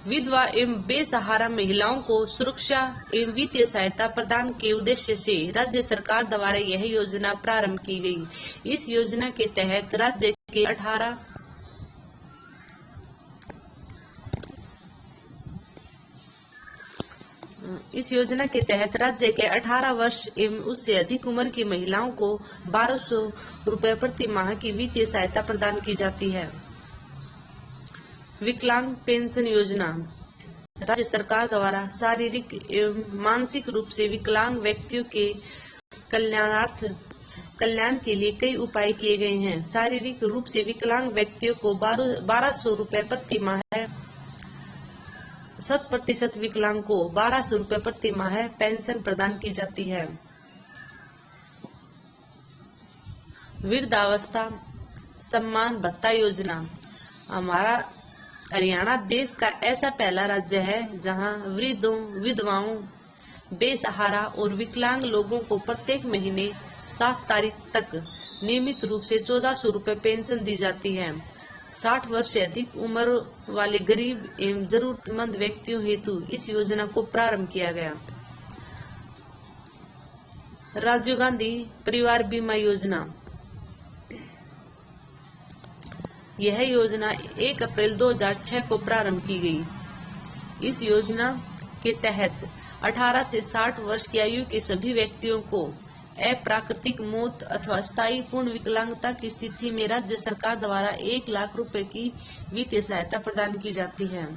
विधवा एवं बेसहारा महिलाओं को सुरक्षा एवं वित्तीय सहायता प्रदान के उद्देश्य से राज्य सरकार द्वारा यह योजना प्रारंभ की गई। इस योजना के तहत राज्य के 18 वर्ष एवं उससे अधिक उम्र की महिलाओं को 1200 रुपए प्रति माह की वित्तीय सहायता प्रदान की जाती है। विकलांग पेंशन योजना राज्य सरकार द्वारा शारीरिक एवं मानसिक रूप से विकलांग व्यक्तियों के कल्याण के लिए कई उपाय किए गए हैं। शारीरिक रूप से विकलांग व्यक्तियों को 1200 रुपए प्रति माह, 100% विकलांग को 1200 रुपए प्रति माह पेंशन प्रदान की जाती है। वृद्धावस्था सम्मान भत्ता योजना। हमारा हरियाणा देश का ऐसा पहला राज्य है जहां वृद्धों, विधवाओं, बेसहारा और विकलांग लोगों को प्रत्येक महीने 7 तारीख तक नियमित रूप से 1400 रुपए पेंशन दी जाती है। 60 वर्ष से अधिक उम्र वाले गरीब एवं जरूरतमंद व्यक्तियों हेतु इस योजना को प्रारंभ किया गया। राजीव गांधी परिवार बीमा योजना। यह योजना 1 अप्रैल 2006 को प्रारंभ की गई। इस योजना के तहत 18 से 60 वर्ष की आयु के सभी व्यक्तियों को अप्राकृतिक मौत अथवा स्थायी पूर्ण विकलांगता की स्थिति में राज्य सरकार द्वारा 1 लाख रुपए की वित्तीय सहायता प्रदान की जाती है।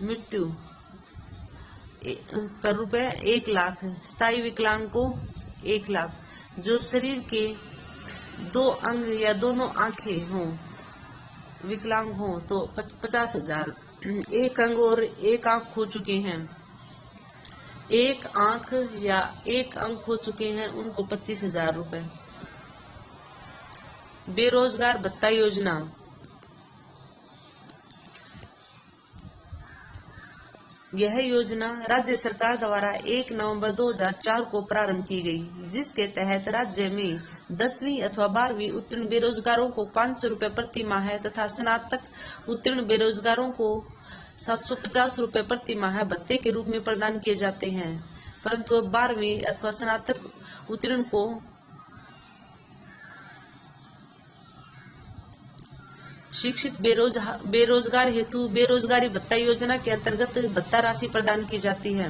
मृत्यु पर रुपए 1 लाख, स्थायी विकलांग को 1 लाख, जो शरीर के 2 अंग या दोनों आंखें हों, विकलांग हो तो 50,000, 1 अंग और 1 आंख खो चुके हैं, 1 आंख या 1 अंग खो चुके हैं, उनको 25,000 रुपए। बेरोजगार भत्ता योजना। यह योजना राज्य सरकार द्वारा 1 नवंबर 2004 को प्रारंभ की गई, जिसके तहत राज्य में 10वीं अथवा 12वीं उत्तीर्ण बेरोजगारों को 500 रुपए प्रति माह तथा स्नातक उत्तीर्ण बेरोजगारों को 750 रुपए प्रति माह भत्ते के रूप में प्रदान किए जाते हैं। परंतु 12वीं अथवा स्नातक उत्तीर्ण को शिक्षित बेरोजगार हेतु बेरोजगारी भत्ता योजना के अंतर्गत भत्ता राशि प्रदान की जाती है।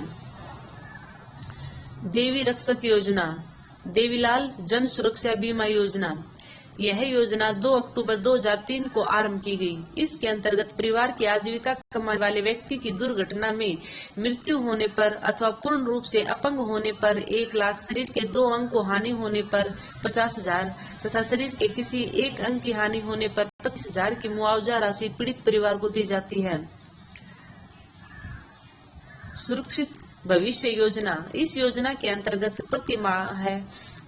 देवी रक्षक योजना। देवीलाल जन सुरक्षा बीमा योजना। यह योजना 2 अक्टूबर 2003 को आरंभ की गई। इसके अंतर्गत परिवार की आजीविका कमाने वाले व्यक्ति की दुर्घटना में मृत्यु होने पर अथवा पूर्ण रूप से अपंग होने पर 1 लाख, शरीर के 2 अंग को हानि होने पर 50,000 तथा शरीर के किसी 1 अंग की हानि होने पर 25,000 की मुआवजा राशि पीड़ित परिवार को दी जाती है। सुरक्षित भविष्य योजना। इस योजना के अंतर्गत प्रति माह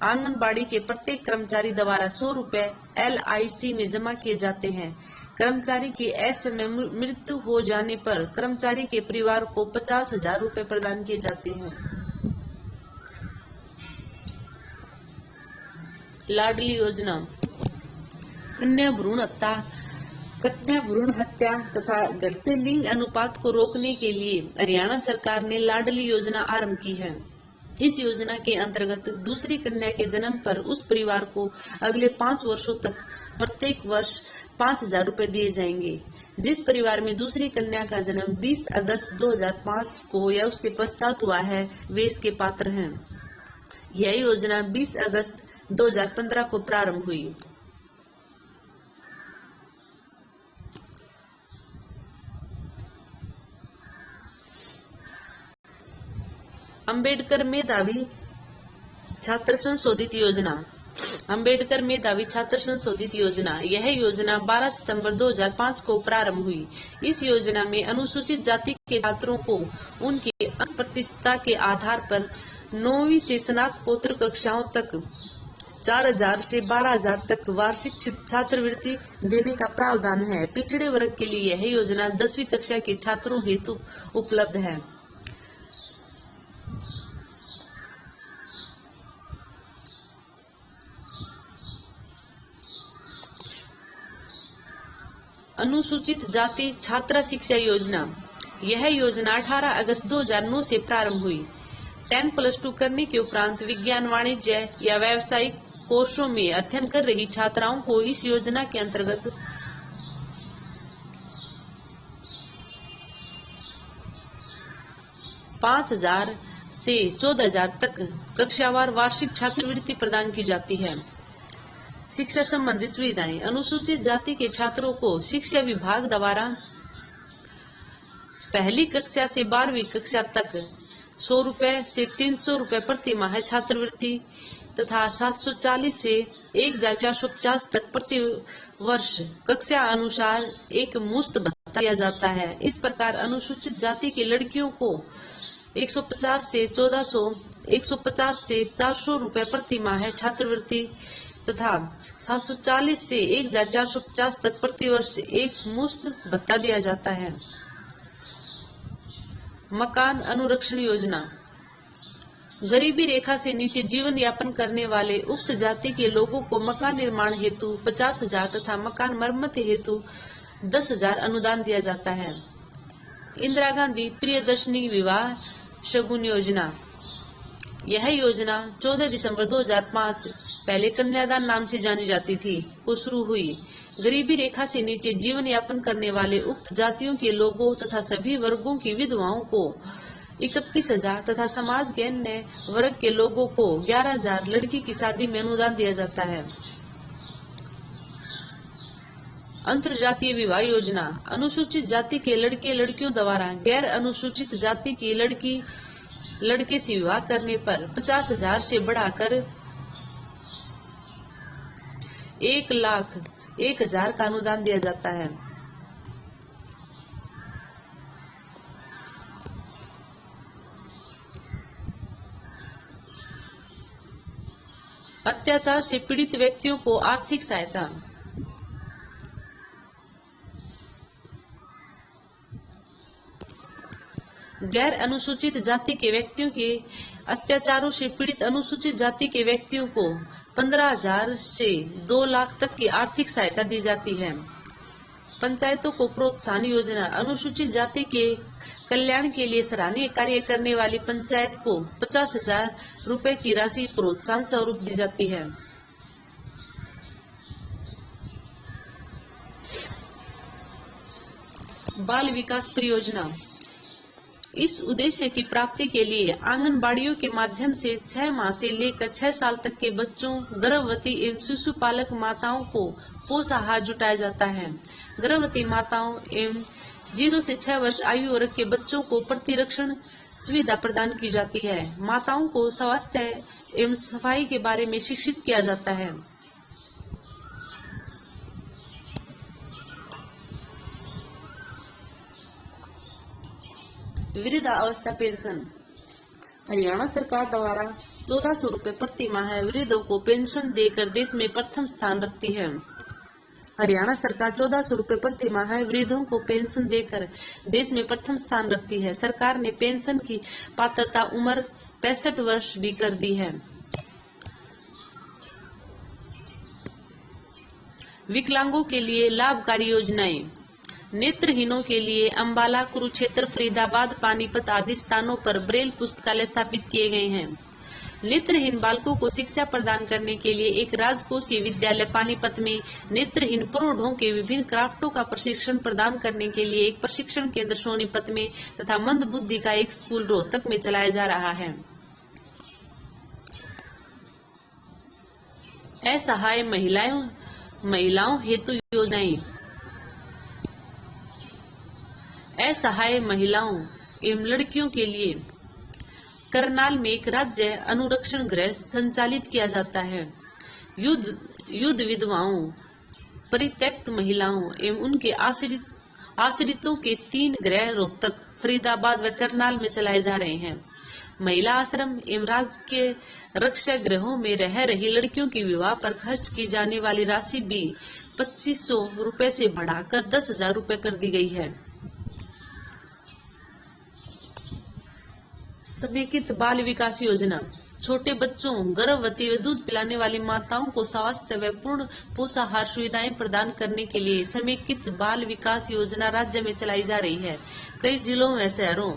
आंगनबाड़ी के प्रत्येक कर्मचारी द्वारा 100 रुपए LIC में जमा किए जाते हैं। कर्मचारी की असमय मृत्यु हो जाने पर कर्मचारी के परिवार को 50,000 रुपए प्रदान किए जाते हैं। लाडली योजना। कन्या भ्रूण हत्या तथा घटते लिंग अनुपात को रोकने के लिए हरियाणा सरकार ने लाडली योजना आरंभ की है। इस योजना के अंतर्गत दूसरी कन्या के जन्म पर उस परिवार को अगले 5 वर्षों तक प्रत्येक वर्ष 5,000 रुपए दिए जाएंगे। जिस परिवार में दूसरी कन्या का जन्म 20 अगस्त 2005 को या उसके पश्चात हुआ है, वे इसके पात्र हैं। यह योजना 20 अगस्त 2015 को प्रारंभ हुई। अंबेडकर मेधावी छात्र संशोधित योजना। अंबेडकर मेधावी छात्र संशोधित योजना। यह योजना 12 सितंबर 2005 को प्रारंभ हुई। इस योजना में अनुसूचित जाति के छात्रों को उनकी अंक प्रतिशतता के आधार पर 9वीं से स्नातकोत्तर कक्षाओं तक 4,000 से 12,000 तक वार्षिक छात्रवृत्ति देने का प्रावधान है। पिछड़े वर्ग के लिए यह योजना 10वीं कक्षा के छात्रों हेतु उपलब्ध है। अनुसूचित जाति छात्रा शिक्षा योजना। यह योजना 18 अगस्त 2009 से प्रारंभ हुई। 10+2 करने के उपरांत विज्ञान, वाणिज्य या व्यावसायिक कोर्सों में अध्ययन कर रही छात्राओं को इस योजना के अंतर्गत 5,000 से 14,000 तक कक्षावार वार्षिक छात्रवृत्ति प्रदान की जाती है। शिक्षा संबंधी सुविधाएं। अनुसूचित जाति के छात्रों को शिक्षा विभाग द्वारा पहली कक्षा से 12वीं कक्षा तक 100 रुपए से 300 रुपए प्रति माह छात्रवृत्ति तथा 740 से 1,450 तक प्रति वर्ष कक्षा अनुसार एक मुश्त भत्ता दिया जाता है। इस प्रकार अनुसूचित जाति की लड़कियों को 150 से 1400, 150 से 400 रुपए प्रति माह छात्रवृत्ति तथा 740 से 1,450 तक प्रति वर्ष एक मुश्त भत्ता दिया जाता है। मकान अनुरक्षण योजना। गरीबी रेखा से नीचे जीवन यापन करने वाले उक्त जाति के लोगों को मकान निर्माण हेतु 50,000 तथा मकान मरम्मत हेतु 10,000 अनुदान दिया जाता है। इंदिरा गांधी प्रियदर्शनी विवाह शगुन योजना। यह योजना 14 दिसंबर 2005 पहले कन्यादान नाम से जानी जाती थी को शुरू हुई। गरीबी रेखा से नीचे जीवन यापन करने वाले उक्त जातियों के लोगों तथा सभी वर्गों की विधवाओं को 31,000 तथा समाज के अन्य वर्ग के लोगों को 11,000 लड़की की शादी में अनुदान दिया जाता है। अंतरजातीय विवाह योजना। अनुसूचित जाति के लड़के लड़कियों द्वारा गैर अनुसूचित जाति की लड़के से विवाह करने पर 50,000 से बढ़ाकर 1,01,000 का अनुदान दिया जाता है। अत्याचार से पीड़ित व्यक्तियों को आर्थिक सहायता। गैर अनुसूचित जाति के व्यक्तियों के अत्याचारों से पीड़ित अनुसूचित जाति के व्यक्तियों को 15,000 से 2 लाख तक की आर्थिक सहायता दी जाती है। पंचायतों को प्रोत्साहन योजना। अनुसूचित जाति के कल्याण के लिए सराहनीय कार्य करने वाली पंचायत को 50,000 रुपए की राशि प्रोत्साहन स्वरूप दी जाती है। बाल विकास परियोजना। इस उद्देश्य की प्राप्ति के लिए आंगनबाड़ियों के माध्यम से 6 माह से लेकर 6 साल तक के बच्चों, गर्भवती एवं शिशु पालक माताओं को पोषाहार जुटाया जाता है। गर्भवती माताओं एवं 0 से 6 वर्ष आयु वर्ग के बच्चों को प्रतिरक्षण सुविधा प्रदान की जाती है। माताओं को स्वास्थ्य एवं सफाई के बारे में शिक्षित किया जाता है। वृद्धावस्था पेंशन। हरियाणा सरकार द्वारा 1400 रुपए प्रति माह वृद्धों को पेंशन देकर देश में प्रथम स्थान रखती है। हरियाणा सरकार 1400 रुपए प्रति माह वृद्धों को पेंशन देकर देश में प्रथम स्थान रखती है। सरकार ने पेंशन की पात्रता उम्र 65 वर्ष भी कर दी है। विकलांगों के लिए लाभकारी योजनाएं। नेत्रहीनों के लिए अंबाला, कुरुक्षेत्र, फरीदाबाद, पानीपत आदि स्थानों पर ब्रेल पुस्तकालय स्थापित किए गए हैं। नेत्रहीन बालकों को शिक्षा प्रदान करने के लिए एक राजकोषीय विद्यालय पानीपत में, नेत्रहीन प्रौढ़ों के विभिन्न क्राफ्टों का प्रशिक्षण प्रदान करने के लिए एक प्रशिक्षण केंद्र सोनीपत में तथा मंद बुद्धि का एक स्कूल रोहतक में चलाया जा रहा है। असहाय महिलाओं हेतु योजनाएं। असहाय महिलाओं एवं लड़कियों के लिए करनाल में एक राज्य अनुरक्षण गृह संचालित किया जाता है। युद्ध विधवाओं, परित्यक्त महिलाओं एवं उनके आश्रितों के 3 गृह रोहतक, फरीदाबाद व करनाल में चलाए जा रहे हैं। महिला आश्रम एवं राजकीय रक्षा गृहों में रह रही लड़कियों के विवाह पर खर्च की जाने वाली राशि भी 2,500 रुपए से बढ़ाकर 10,000 रुपए कर दी गई है। समेकित बाल विकास योजना। छोटे बच्चों, गर्भवती व दूध पिलाने वाली माताओं को स्वास्थ्य व पूर्ण पोषाहार सुविधाएं प्रदान करने के लिए समेकित बाल विकास योजना राज्य में चलाई जा रही है। कई जिलों व शहरों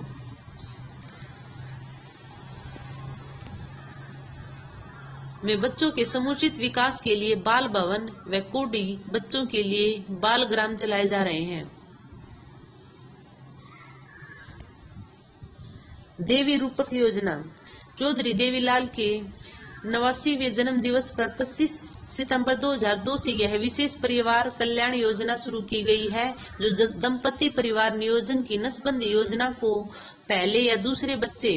में बच्चों के समुचित विकास के लिए बाल भवन व कोडी बच्चों के लिए बाल ग्राम चलाए जा रहे हैं। देवी रूपक योजना। चौधरी देवीलाल के 89वें जन्म दिवस पर 25 सितंबर 2002 से यह विशेष परिवार कल्याण योजना शुरू की गई है, जो दंपति परिवार नियोजन की नसबंदी योजना को पहले या दूसरे बच्चे,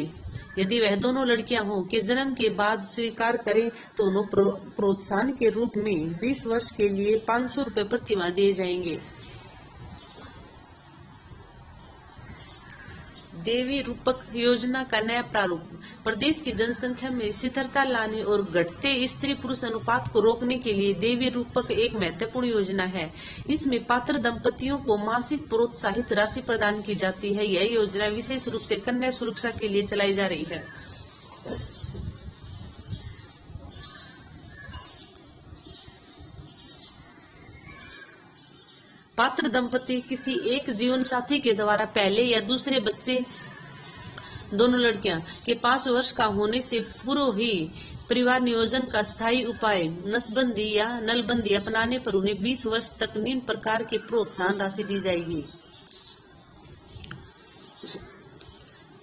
यदि वह दोनों लड़कियां हों, के जन्म के बाद स्वीकार करें तो उन्हें प्रोत्साहन के रूप में 20 वर्ष के लिए 500 रुपए प्रति माह दिए जाएंगे। देवी रूपक योजना का नया प्रारूप। प्रदेश की जनसंख्या में स्थिरता लाने और घटते स्त्री पुरुष अनुपात को रोकने के लिए देवी रूपक एक महत्वपूर्ण योजना है। इसमें पात्र दंपतियों को मासिक प्रोत्साहित राशि प्रदान की जाती है। यह योजना विशेष रूप से कन्या सुरक्षा के लिए चलाई जा रही है। पात्र दंपति किसी एक जीवन साथी के द्वारा पहले या दूसरे बच्चे, दोनों लड़कियां, के 5 वर्ष का होने से पूर्व ही परिवार नियोजन का स्थायी उपाय नसबंदी या नलबंदी अपनाने पर उन्हें 20 वर्ष तक निम्न प्रकार की प्रोत्साहन राशि दी जाएगी।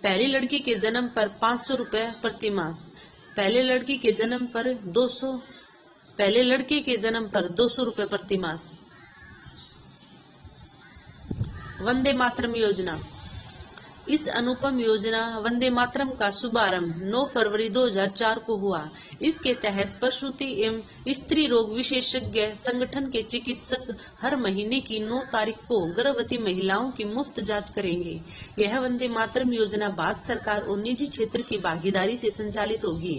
पहली लड़की के जन्म पर 500 रुपए प्रति मास, पहले लड़के के जन्म पर 200 रुपए प्रति मास। वंदे मातरम योजना। इस अनुपम योजना वंदे मातरम का शुभारंभ 9 फरवरी 2004 को हुआ। इसके तहत प्रसूति एवं स्त्री रोग विशेषज्ञ संगठन के चिकित्सक हर महीने की 9 तारीख को गर्भवती महिलाओं की मुफ्त जांच करेंगे। यह वंदे मातरम योजना भारत सरकार और निजी क्षेत्र की भागीदारी से संचालित होगी।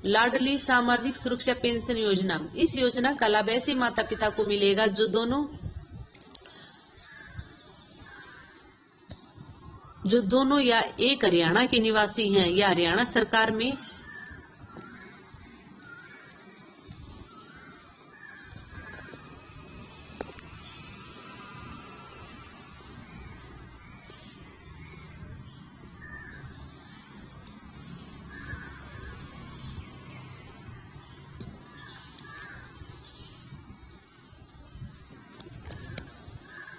लाडली सामाजिक सुरक्षा पेंशन योजना। इस योजना का लाभ ऐसे माता पिता को मिलेगा जो दोनों या एक हरियाणा के निवासी हैं या हरियाणा सरकार में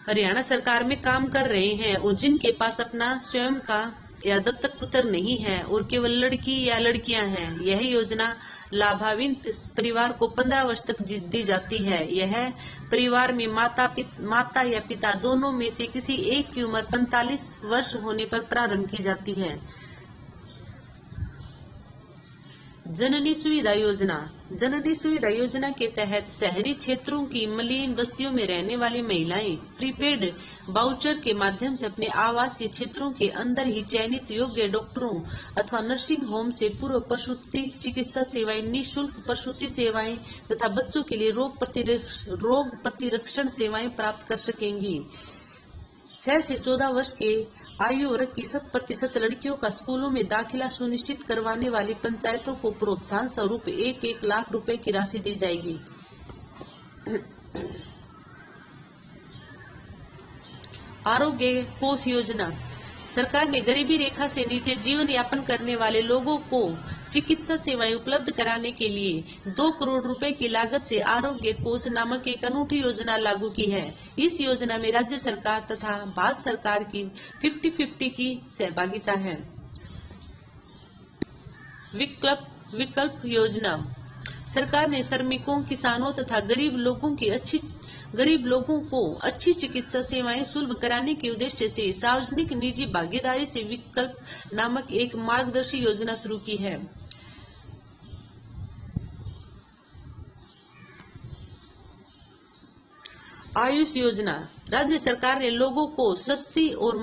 हरियाणा सरकार में काम कर रहे हैं और जिनके पास अपना स्वयं का या दत्तक पुत्र नहीं है और केवल लड़की या लड़कियां हैं। यह योजना लाभान्वित परिवार को 15 वर्ष तक दी जाती है। यह परिवार में माता या पिता दोनों में से किसी एक की उम्र 45 वर्ष होने पर प्रारंभ की जाती है। जननी सुविधा योजना। जननी सुविधा योजना के तहत शहरी क्षेत्रों की मलिन बस्तियों में रहने वाली महिलाएं प्रीपेड वाउचर के माध्यम से अपने आवासीय क्षेत्रों के अंदर ही चयनित योग्य डॉक्टरों अथवा नर्सिंग होम से पूर्व प्रसूति चिकित्सा सेवाएं, निःशुल्क प्रसूति सेवाएं तथा बच्चों के लिए रोग प्रतिरक्षण सेवाएं प्राप्त कर सकेंगी। 6 से 14 वर्ष के आयु वर्ग की 100% लड़कियों का स्कूलों में दाखिला सुनिश्चित करवाने वाली पंचायतों को प्रोत्साहन स्वरूप 1 लाख रुपए की राशि दी जाएगी। आरोग्य कोष योजना। सरकार ने गरीबी रेखा से नीचे जीवन यापन करने वाले लोगों को चिकित्सा सेवाएं उपलब्ध कराने के लिए 2 करोड़ रुपए की लागत से आरोग्य कोष नामक एक अनूठी योजना लागू की है। इस योजना में राज्य सरकार तथा भारत सरकार की 50-50 की सहभागिता है। विकल्प योजना। सरकार ने श्रमिकों, किसानों तथा गरीब लोगों को अच्छी चिकित्सा सेवाएं सुलभ कराने के उद्देश्य से सार्वजनिक निजी भागीदारी से विकल्प नामक एक मार्गदर्शी योजना शुरू की है। आयुष योजना। राज्य सरकार ने लोगों को सस्ती और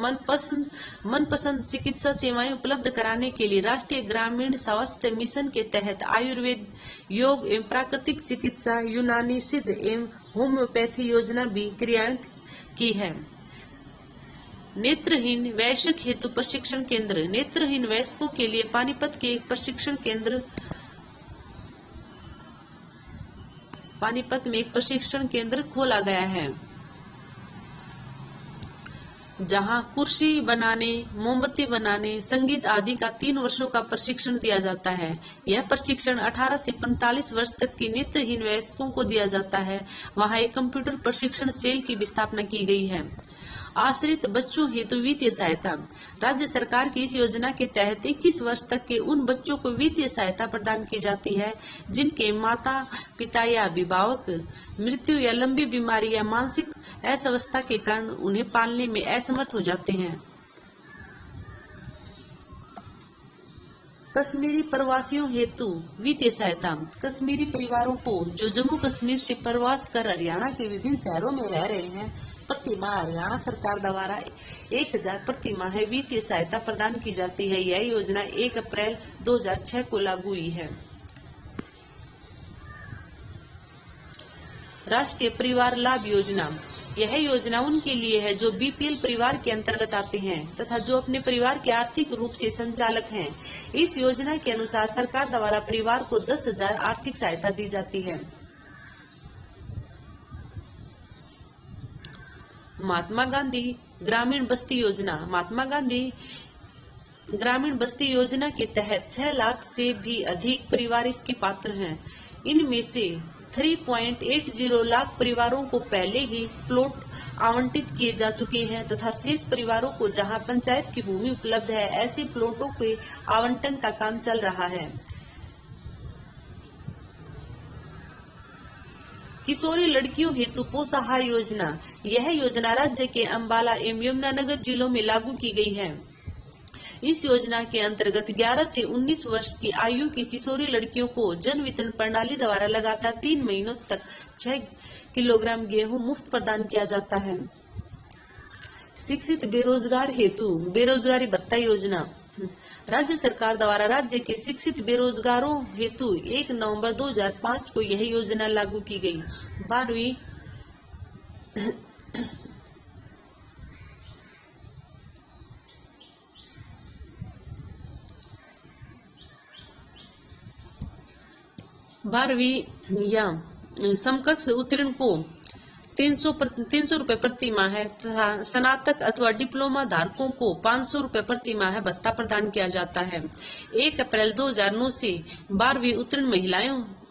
मनपसंद चिकित्सा सेवाएं उपलब्ध कराने के लिए राष्ट्रीय ग्रामीण स्वास्थ्य मिशन के तहत आयुर्वेद, योग एवं प्राकृतिक चिकित्सा, यूनानी, सिद्ध एवं होम्योपैथी योजना भी क्रियान्वित की है। नेत्रहीन वयस्क हेतु प्रशिक्षण केंद्र। नेत्रहीन वयस्कों के लिए पानीपत के एक प्रशिक्षण केंद्र पानीपत में एक प्रशिक्षण केंद्र खोला गया है, जहां कुर्सी बनाने, मोमबत्ती बनाने, संगीत आदि का 3 वर्षों का प्रशिक्षण दिया जाता है। यह प्रशिक्षण 18 से 45 वर्ष तक के नेत्रहीन वयस्कों को दिया जाता है। वहां एक कंप्यूटर प्रशिक्षण सेल की भी स्थापना की गई है। आश्रित बच्चों हेतु वित्तीय सहायता। राज्य सरकार की इस योजना के तहत 21 वर्ष तक के उन बच्चों को वित्तीय सहायता प्रदान की जाती है जिनके माता पिता या अभिभावक मृत्यु या लंबी बीमारी या मानसिक अस्वस्थता के कारण उन्हें पालने में असमर्थ हो जाते हैं। कश्मीरी प्रवासियों हेतु वित्तीय सहायता। कश्मीरी परिवारों को जो जम्मू कश्मीर से प्रवास कर हरियाणा के विभिन्न शहरों में रह रहे हैं, प्रति माह हरियाणा सरकार द्वारा 1000 प्रति माह वित्तीय सहायता प्रदान की जाती है। यह योजना 1 अप्रैल 2006 को लागू हुई है। राष्ट्रीय परिवार लाभ योजना। यह योजना उनके लिए है जो बीपीएल परिवार के अंतर्गत आते हैं तथा जो अपने परिवार के आर्थिक रूप से संचालक हैं। इस योजना के अनुसार सरकार द्वारा परिवार को 10,000 आर्थिक सहायता दी जाती है। महात्मा गांधी ग्रामीण बस्ती योजना। महात्मा गांधी ग्रामीण बस्ती योजना के तहत 6 लाख से भी अधिक परिवार इसके पात्र हैं। इनमें से 3.80 लाख परिवारों को पहले ही प्लॉट आवंटित किए जा चुके हैं तथा शेष परिवारों को जहां पंचायत की भूमि उपलब्ध है, ऐसे प्लॉटों के आवंटन का काम चल रहा है। किशोरी लड़कियों हेतु पोषाहार योजना। यह योजना राज्य के अंबाला एवं यमुनानगर जिलों में लागू की गई है। इस योजना के अंतर्गत 11 से 19 वर्ष की आयु की किशोरी लड़कियों को जन वितरण प्रणाली द्वारा लगातार 3 महीनों तक 6 किलोग्राम गेहूं मुफ्त प्रदान किया जाता है। शिक्षित बेरोजगार हेतु बेरोजगारी भत्ता योजना। राज्य सरकार द्वारा राज्य के शिक्षित बेरोजगारों हेतु 1 नवंबर 2005 को यह योजना लागू की गई। 12वीं या समकक्ष उत्तीर्ण को 300 रुपए प्रति माह है तथा स्नातक अथवा डिप्लोमा धारकों को 500 रुपए प्रति माह भत्ता प्रदान किया जाता है। 1 अप्रैल 2009 से 12वीं उत्तीर्ण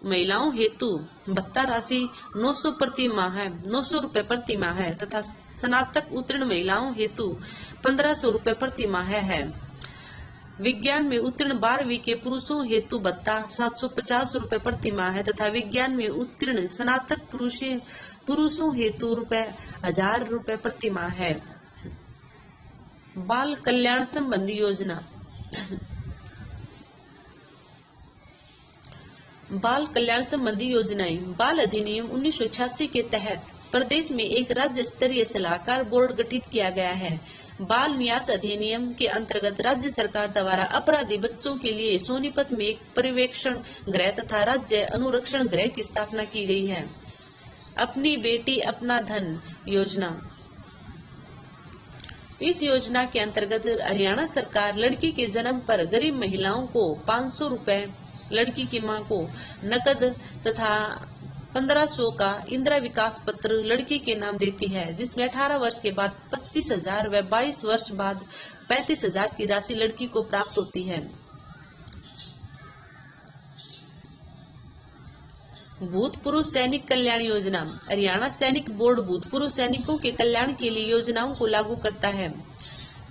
महिलाओं हेतु भत्ता राशि 900 प्रति माह है 900 रुपए प्रति माह है तथा स्नातक उत्तीर्ण महिलाओं हेतु 1500 रुपए प्रति माह है। विज्ञान में उत्तीर्ण 12वीं के पुरुषों हेतु भत्ता 750 रुपए प्रति माह है तथा विज्ञान में उत्तीर्ण स्नातक पुरुषों हेतु 1000 रुपए प्रति माह है। बाल कल्याण संबंधी योजना। बाल कल्याण संबंधी योजनाएं। बाल अधिनियम 1986 के तहत प्रदेश में एक राज्य स्तरीय सलाहकार बोर्ड गठित किया गया है। बाल न्यास अधिनियम के अंतर्गत राज्य सरकार द्वारा अपराधी बच्चों के लिए सोनीपत में एक पर्यवेक्षण गृह तथा राज्य अनुरक्षण गृह की स्थापना की गई है। अपनी बेटी अपना धन योजना। इस योजना के अंतर्गत हरियाणा सरकार लड़की के जन्म पर गरीब महिलाओं को 500 रुपए, लड़की की मां को नकद तथा 1500 का इंदिरा विकास पत्र लड़की के नाम देती है, जिसमें 18 वर्ष के बाद 25,000 व 22 वर्ष बाद 35,000 की राशि लड़की को प्राप्त होती है। भूतपूर्व सैनिक कल्याण योजना। हरियाणा सैनिक बोर्ड भूतपूर्व सैनिकों के कल्याण के लिए योजनाओं को लागू करता है।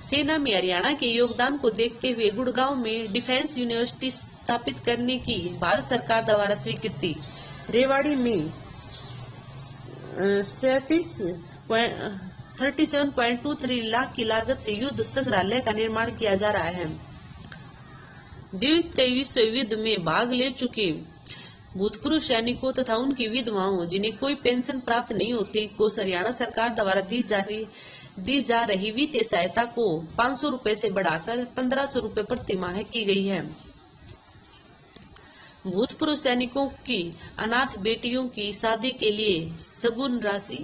सेना में हरियाणा के योगदान को देखते हुए गुड़गांव में डिफेंस यूनिवर्सिटी स्थापित करने की भारत सरकार द्वारा स्वीकृति। रेवाड़ी में 37.23 लाख की लागत से युद्ध संग्रहालय का निर्माण किया जा रहा है। द्वितीय विश्व युद्ध में भाग ले चुके भूतपूर्व सैनिकों तथा उनकी विधवाओं जिन्हें कोई पेंशन प्राप्त नहीं होती को हरियाणा सरकार द्वारा दी जा रही वित्तीय सहायता को 500 रुपए से बढ़ाकर 1500 रुपए प्रति माह की गई है। भूतपूर्व सैनिकों की अनाथ बेटियों की शादी के लिए सगुन राशि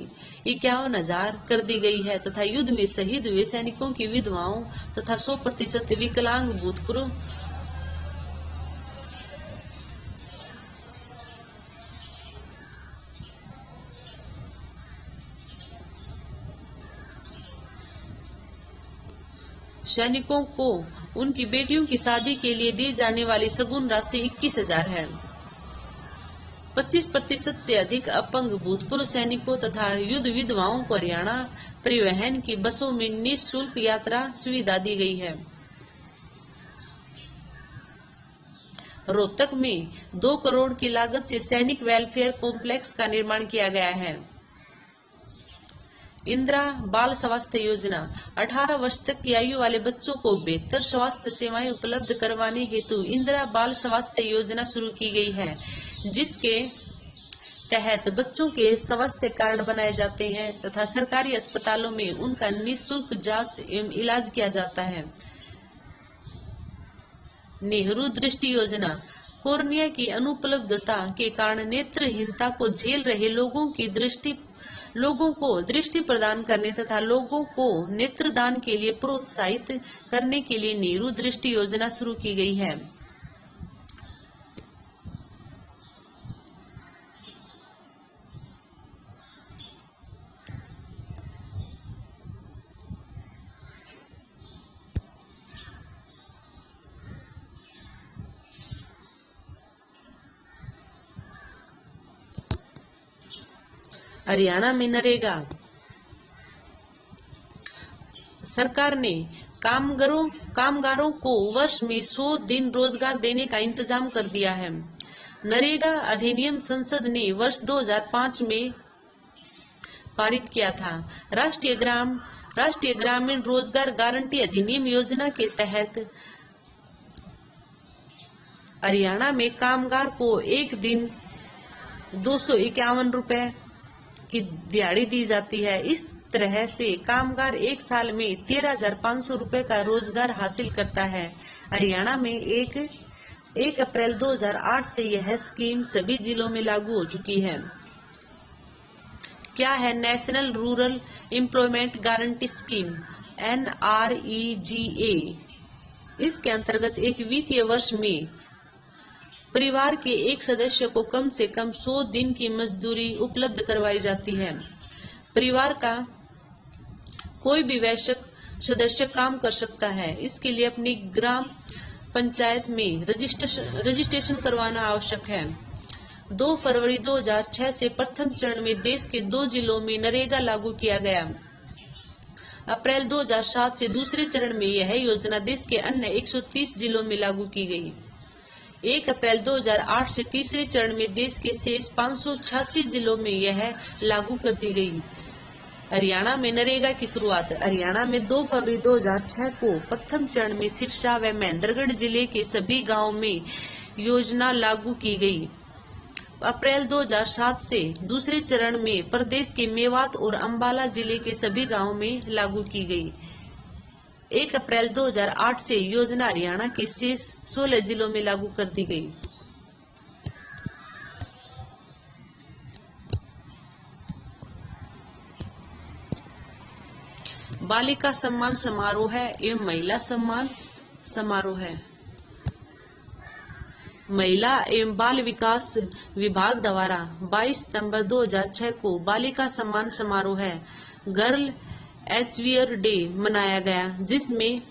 51,000 कर दी गई है तथा युद्ध में शहीद हुए सैनिकों की विधवाओं तथा 100% विकलांग भूतपूर्व सैनिकों को उनकी बेटियों की शादी के लिए दी जाने वाली सगुन राशि 21,000 है। 25% से अधिक अपंग भूतपूर्व सैनिकों तथा युद्ध विधवाओं को हरियाणा परिवहन की बसों में निःशुल्क यात्रा सुविधा दी गई है। रोहतक में 2 करोड़ की लागत से सैनिक वेलफेयर कॉम्प्लेक्स का निर्माण किया गया है। इंदिरा बाल स्वास्थ्य योजना 18 वर्ष तक की आयु वाले बच्चों को बेहतर स्वास्थ्य सेवाएं उपलब्ध करवाने हेतु इंदिरा बाल स्वास्थ्य योजना शुरू की गई है, जिसके तहत बच्चों के स्वास्थ्य कार्ड बनाए जाते हैं तथा सरकारी अस्पतालों में उनका निःशुल्क जांच एवं इलाज किया जाता है। नेहरू दृष्टि योजना कॉर्निया की अनुपलब्धता के कारण नेत्रहीनता को झेल रहे लोगों को दृष्टि प्रदान करने तथा लोगों को नेत्रदान के लिए प्रोत्साहित करने के लिए नेहरू दृष्टि योजना शुरू की गई है। हरियाणा में नरेगा सरकार ने कामगारों को वर्ष में 100 दिन रोजगार देने का इंतजाम कर दिया है। नरेगा अधिनियम संसद ने वर्ष 2005 में पारित किया था। राष्ट्रीय ग्रामीण रोजगार गारंटी अधिनियम योजना के तहत हरियाणा में कामगार को एक दिन 251 रुपए की दिहाड़ी दी जाती है। इस तरह से कामगार एक साल में 13,500 रुपए का रोजगार हासिल करता है। हरियाणा में 1 अप्रैल 2008 से यह स्कीम सभी जिलों में लागू हो चुकी है। क्या है national rural employment guarantee scheme NREGA? इसके अंतर्गत एक वित्तीय वर्ष में परिवार के एक सदस्य को कम से कम 100 दिन की मजदूरी उपलब्ध करवाई जाती है। परिवार का कोई भी वयस्क सदस्य काम कर सकता है। इसके लिए अपनी ग्राम पंचायत में रजिस्ट्रेशन करवाना आवश्यक है। 2 फरवरी 2006 से प्रथम चरण में देश के 2 जिलों में नरेगा लागू किया गया। अप्रैल 2007 से दूसरे चरण में यह योजना देश के अन्य 130 जिलों में लागू की गई। 1 अप्रैल 2008 से तीसरे चरण में देश के शेष 586 जिलों में यह लागू कर दी गई। हरियाणा में नरेगा की शुरुआत हरियाणा में 2 फरवरी 2006 को प्रथम चरण में सिरसा व महेंद्रगढ़ जिले के सभी गांवों में योजना लागू की गई। अप्रैल 2007 से दूसरे चरण में प्रदेश के मेवात और अंबाला जिले के सभी गांवों में लागू की गई। 1 अप्रैल 2008 से योजना हरियाणा के शेष 16 जिलों में लागू कर दी गई। बालिका सम्मान समारोह है एवं महिला सम्मान समारोह है। महिला एवं बाल विकास विभाग द्वारा 22 सितंबर 2006 को बालिका सम्मान समारोह है गर्ल एचवियर डे मनाया गया, जिसमें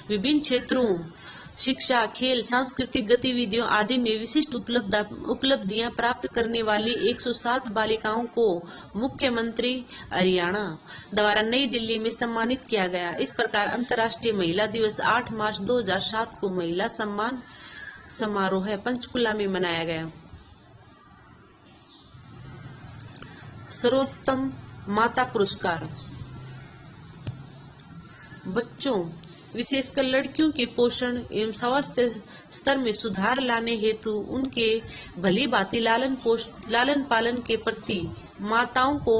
विभिन्न क्षेत्रों शिक्षा, खेल, सांस्कृतिक गतिविधियों आदि में विशिष्ट उपलब्धियां प्राप्त करने वाली 107 बालिकाओं को मुख्यमंत्री हरियाणा द्वारा नई दिल्ली में सम्मानित किया गया। इस प्रकार अंतर्राष्ट्रीय महिला दिवस 8 मार्च 2007 को महिला सम्मान समारोह पंचकुला में मनाया गया। सर्वोत्तम माता पुरस्कार बच्चों विशेषकर लड़कियों के पोषण एवं स्वास्थ्य स्तर में सुधार लाने हेतु उनके भली भांति लालन पालन के प्रति माताओं को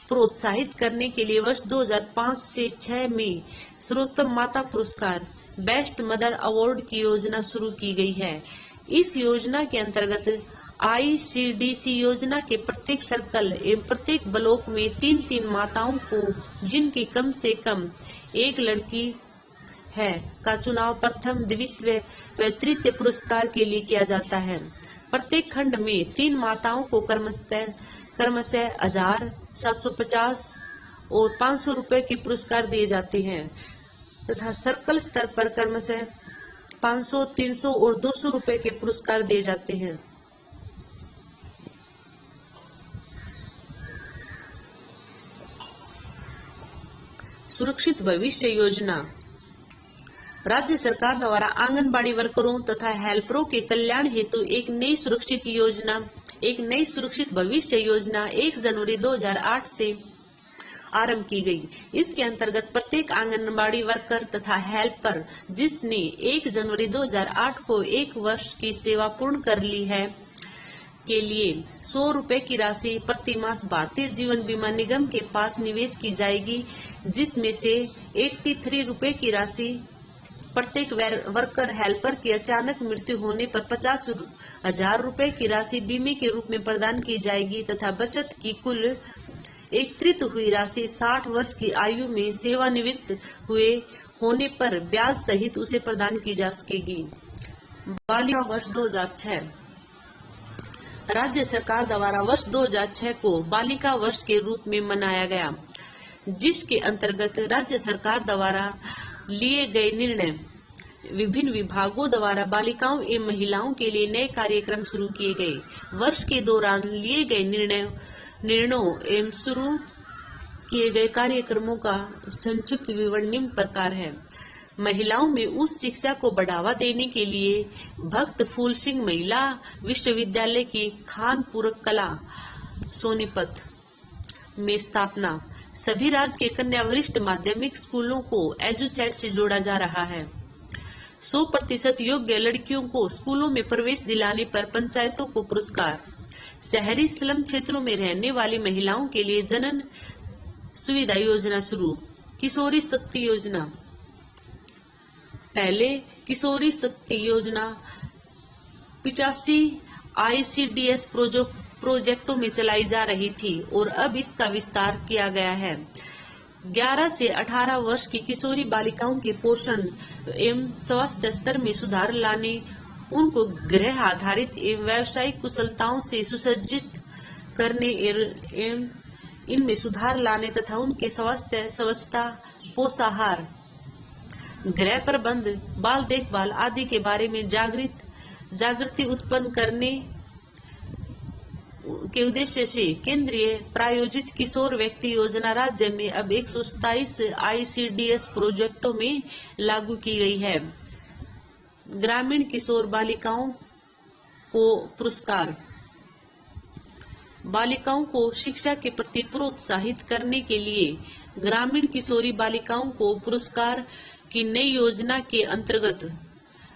प्रोत्साहित करने के लिए वर्ष 2005 से 6 में सर्वोत्तम माता पुरस्कार बेस्ट मदर अवार्ड की योजना शुरू की गई है। इस योजना के अंतर्गत ICDC योजना के प्रत्येक सर्कल एवं प्रत्येक ब्लॉक में 3-3 माताओं को जिनकी कम से कम एक लड़की है का चुनाव प्रथम, द्वितीय व तृतीय पुरस्कार के लिए किया जाता है। प्रत्येक खंड में 3 माताओं को क्रमशः 1000, 750 और 500 रुपए के पुरस्कार दिए जाते हैं तथा सर्कल स्तर पर क्रमशः 500, 300 और 200 रुपए के पुरस्कार दिए जाते हैं। सुरक्षित भविष्य योजना। राज्य सरकार द्वारा आंगनबाड़ी वर्करों तथा हेल्परों के कल्याण हेतु एक नई सुरक्षित भविष्य योजना 1 जनवरी 2008 से आरंभ की गई। इसके अंतर्गत प्रत्येक आंगनबाड़ी वर्कर तथा हेल्पर जिसने 1 जनवरी 2008 को 1 वर्ष की सेवा पूर्ण कर ली है के लिए 100 रुपए की राशि प्रति मास भारतीय जीवन बीमा निगम के पास निवेश की जाएगी, जिसमें से 83 रुपए की राशि प्रत्येक वर्कर हेल्पर की अचानक मृत्यु होने पर 50,000 रुपए की राशि बीमे के रूप में प्रदान की जाएगी तथा बचत की कुल एकत्रित हुई राशि 60 वर्ष की आयु में सेवानिवृत्त हुए होने पर ब्याज सहित उसे प्रदान की जा सकेगी। बालिका वर्ष 2006। राज्य सरकार द्वारा वर्ष 2006 को बालिका वर्ष के रूप में मनाया गया, जिसके अंतर्गत राज्य सरकार द्वारा लिए गए निर्णय, विभिन्न विभागों द्वारा बालिकाओं एवं महिलाओं के लिए नए कार्यक्रम शुरू किए गए। वर्ष के दौरान लिए गए निर्णयों एवं शुरू किए गए कार्यक्रमों का संक्षिप्त विवरण निम्न प्रकार है। महिलाओं में उच्च शिक्षा को बढ़ावा देने के लिए भक्त फूल सिंह महिला विश्वविद्यालय की खानपुर कला सोनीपत में स्थापना। सभी राज्य के कन्या वरिष्ठ माध्यमिक स्कूलों को एजुसेट से जोड़ा जा रहा है। 100% योग्य लड़कियों को स्कूलों में प्रवेश दिलाने पर पंचायतों को पुरस्कार। शहरी स्लम क्षेत्रों में रहने वाली महिलाओं के लिए जनन सुविधा योजना शुरू। किशोरी शक्ति योजना। पहले किशोरी शक्ति योजना 85 ICDS प्रोजेक्टों में चलाई जा रही थी और अब इसका विस्तार किया गया है। 11 से 18 वर्ष की किशोरी बालिकाओं के पोषण एवं स्वास्थ्य स्तर में सुधार लाने, उनको गृह आधारित एवं व्यावसायिक कुशलताओं से सुसज्जित करने एवं इनमें सुधार लाने तथा उनके स्वास्थ्य, स्वच्छता, पोषाहार, गृह प्रबंध, बाल देखभाल आदि के बारे में जागृति उत्पन्न करने के उद्देश्य से केंद्रीय प्रायोजित किशोर व्यक्ति योजना राज्य में अब 127 ICDS प्रोजेक्टों में लागू की गई है। ग्रामीण किशोर बालिकाओं को पुरस्कार। बालिकाओं को शिक्षा के प्रति प्रोत्साहित करने के लिए ग्रामीण किशोरी बालिकाओं को पुरस्कार की नई योजना के अंतर्गत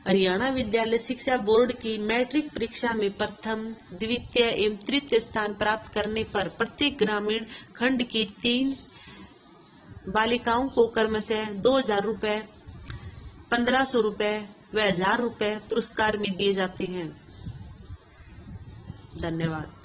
हरियाणा विद्यालय शिक्षा बोर्ड की मैट्रिक परीक्षा में प्रथम, द्वितीय एवं तृतीय स्थान प्राप्त करने पर प्रत्येक ग्रामीण खंड की 3 बालिकाओं को क्रमशः 2000 रुपए, 1500 रुपए व 1000 रुपए पुरस्कार में दिए जाते हैं। धन्यवाद।